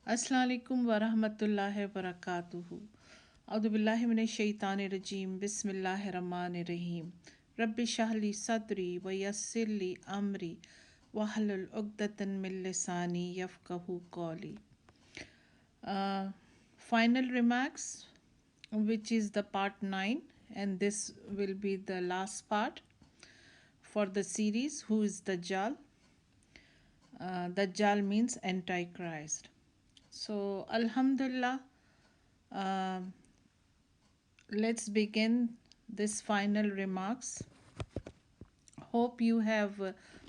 अस्सलाम वालेकुम वरहमतुल्लाहि वबरकातुहू। औदु बिल्लाहि मिनश शैतानिर रजीम। बिस्मिल्लाहिर रहमानिर रहीम। रब्बि शरह ली सदरी व यस्सिर ली अमरी वहलुल उक़दतन मिन लिसानी यफ़क़हू क़ौली। Final remarks, which is the part 9, and this will be the last part for the series. Who is Dajjal? Dajjal means Antichrist. So, Alhamdulillah, uh, let's begin this final remarks. Hope you have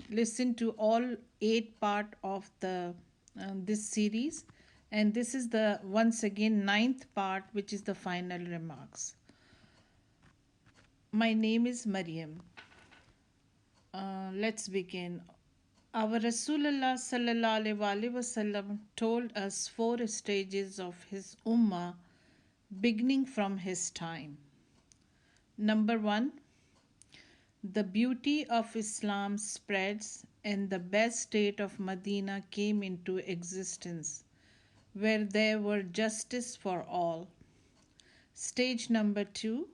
listened to all 8 part of the this series, and this is the once again ninth part, which is the final remarks. My name is Maryam. Let's begin. Our Rasulullah sallallahu alaihi wasallam told us 4 stages of his ummah beginning from his time. Number 1, the beauty of Islam spreads and the best state of Medina came into existence, where there were justice for all. Stage number 2,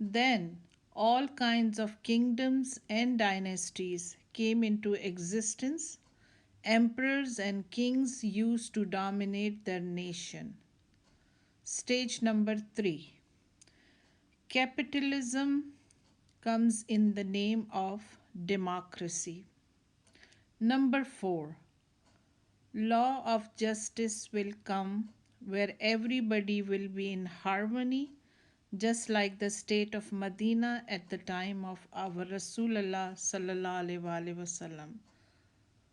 then all kinds of kingdoms and dynasties came into existence. Emperors and kings used to dominate their nation. Stage number 3, capitalism comes in the name of democracy. Number 4, law of justice will come where everybody will be in harmony, just like the state of Medina at the time of our Rasulullah sallallahu alaihi wasallam.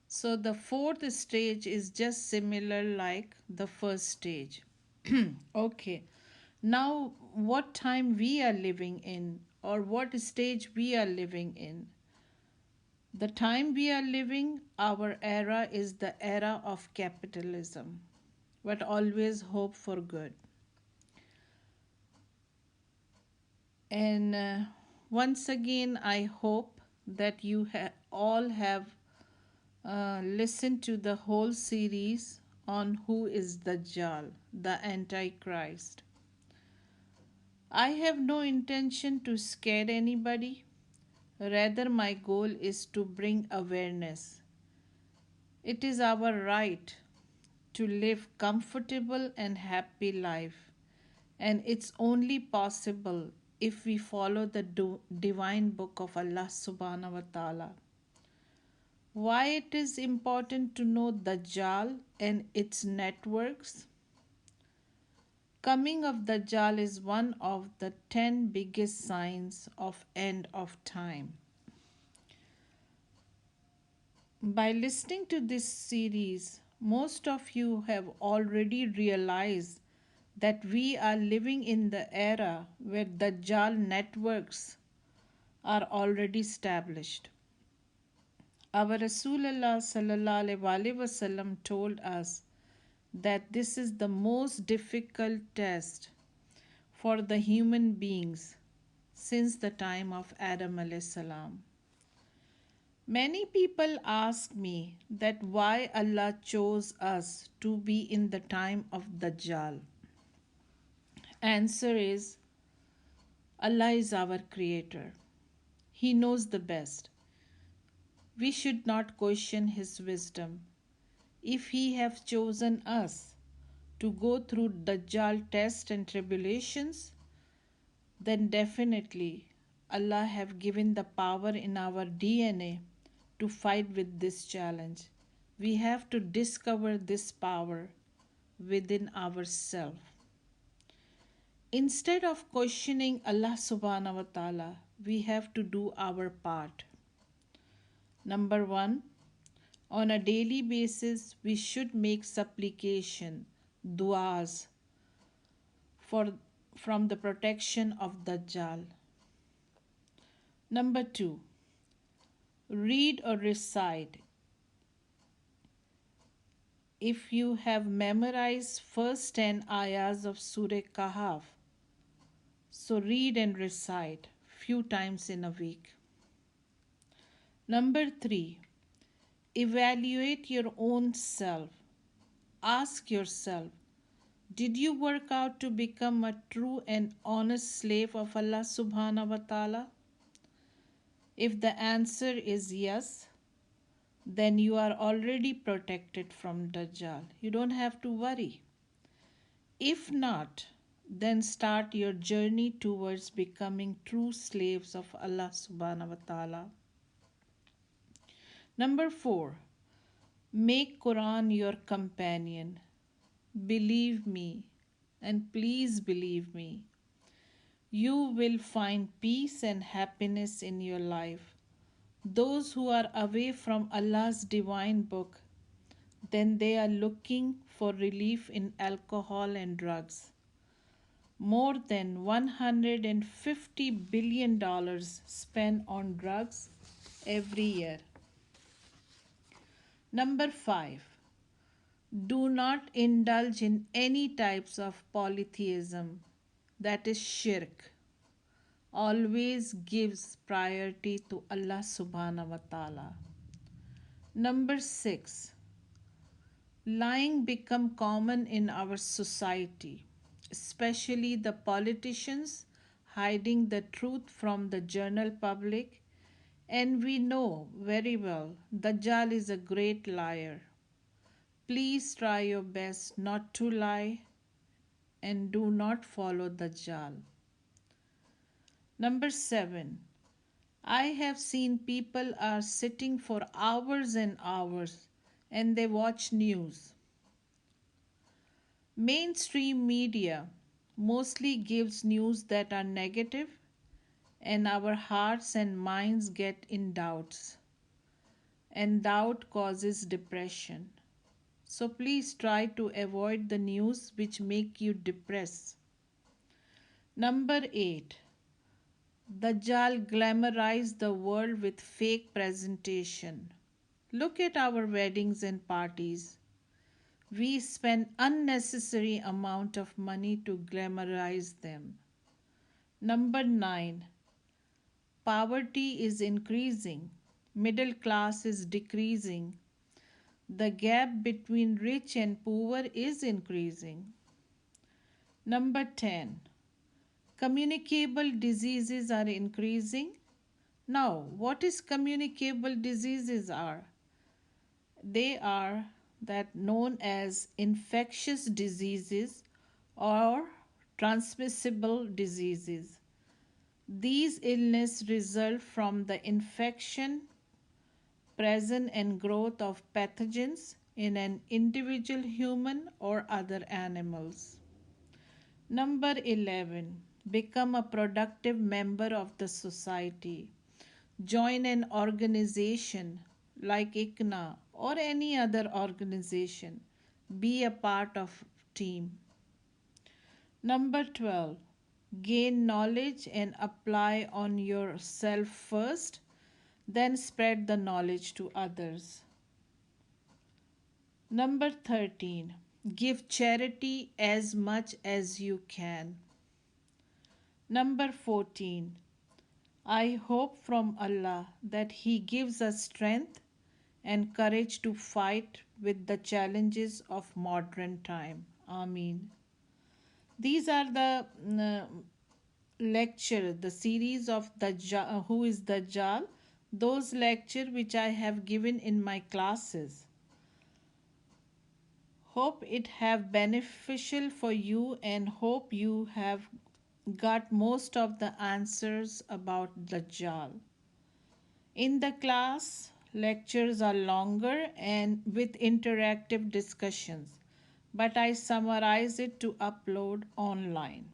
So the fourth stage is just similar like the first stage. Okay. Now what time we are living in, or what stage we are living in? The time we are living, our era is the era of capitalism, but always hope for good. And once again, I hope that you all have listened to the whole series on who is Dajjal, the Antichrist. I have no intention to scare anybody. Rather, my goal is to bring awareness. It is our right to live comfortable and happy life, and it's only possible if we follow the divine book of Allah subhanahu wa ta'ala. Why it is important to know Dajjal and its networks? Coming of Dajjal is one of the 10 biggest signs of end of time. By listening to this series, most of you have already realized that we are living in the era where Dajjal networks are already established. Our Rasulullah sallallahu alaihi wasallam told us that this is the most difficult test for the human beings since the time of Adam alayhi salam. Many people ask me that why Allah chose us to be in the time of Dajjal. Answer is Allah is our creator. He knows the best. We should not question his wisdom. If he have chosen us to go through Dajjal test and tribulations, then definitely Allah have given the power in our DNA to fight with this challenge. We have to discover this power within ourselves. Instead of questioning Allah subhanahu wa ta'ala, we have to do our part. Number 1, on a daily basis, we should make supplication, du'as, from the protection of Dajjal. Number 2, read or recite. If you have memorized first 10 ayahs of Surah Kahf, so read and recite few times in a week. Number 3, evaluate your own self. Ask yourself, did you work out to become a true and honest slave of Allah subhanahu wa ta'ala? If the answer is yes, then you are already protected from Dajjal. You don't have to worry. If not, then start your journey towards becoming true slaves of Allah subhanahu wa ta'ala. Number 4, make Quran your companion. Believe me, and please believe me, you will find peace and happiness in your life. Those who are away from Allah's divine book, then they are looking for relief in alcohol and drugs. More than $150 billion spent on drugs every year. Number 5, do not indulge in any types of polytheism, that is shirk. Always gives priority to Allah subhanahu wa ta'ala. Number 6, lying become common in our society, especially the politicians hiding the truth from the general public, and we know very well Dajjal is a great liar. Please try your best not to lie and do not follow Dajjal. Number 7, I have seen people are sitting for hours and hours and they watch news. Mainstream media mostly gives news that are negative, and our hearts and minds get in doubts, and doubt causes depression. So please try to avoid the news which make you depressed. Number 8, Dajjal glamorize the world with fake presentation. Look at our weddings and parties. We spend unnecessary amount of money to glamorize them. Number 9, poverty is increasing, middle class is decreasing, the gap between rich and poor is increasing. Number 10, communicable diseases are increasing. Now, what is communicable diseases are? They are that known as infectious diseases or transmissible diseases. These illnesses result from the infection, presence and growth of pathogens in an individual human or other animals. Number 11, become a productive member of the society. Join an organization like ICNA or any other organization. Be a part of team. Number 12, gain knowledge and apply on yourself first, then spread the knowledge to others. Number 13, give charity as much as you can. Number 14, I hope from Allah that He gives us strength and courage to fight with the challenges of modern time. Ameen. These are the lecture, the series of Dajjal, who is Dajjal, those lecture which I have given in my classes. Hope it have beneficial for you and hope you have got most of the answers about Dajjal. In the class, lectures are longer and with interactive discussions, but I summarize it to upload online.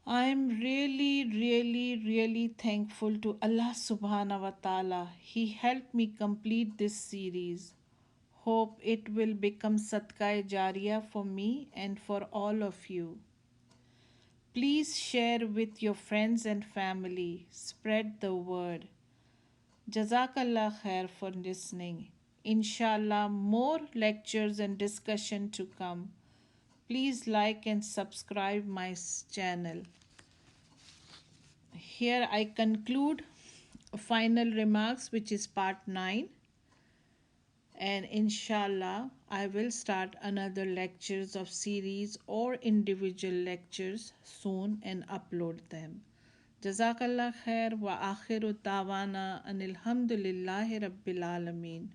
I am really thankful to Allah subhanahu wa ta'ala. He helped me complete this series. Hope it will become Sadqa Jariya for me and for all of you. Please share with your friends and family. Spread the word. Jazakallah khair for listening. Inshallah, more lectures and discussion to come. Please like and subscribe my channel. Here I conclude final remarks, which is part 9. and inshallah I will start another lectures of series or individual lectures soon and upload them. Jazakallah khair wa akhiru tawana anil hamdulillahi rabbil alameen.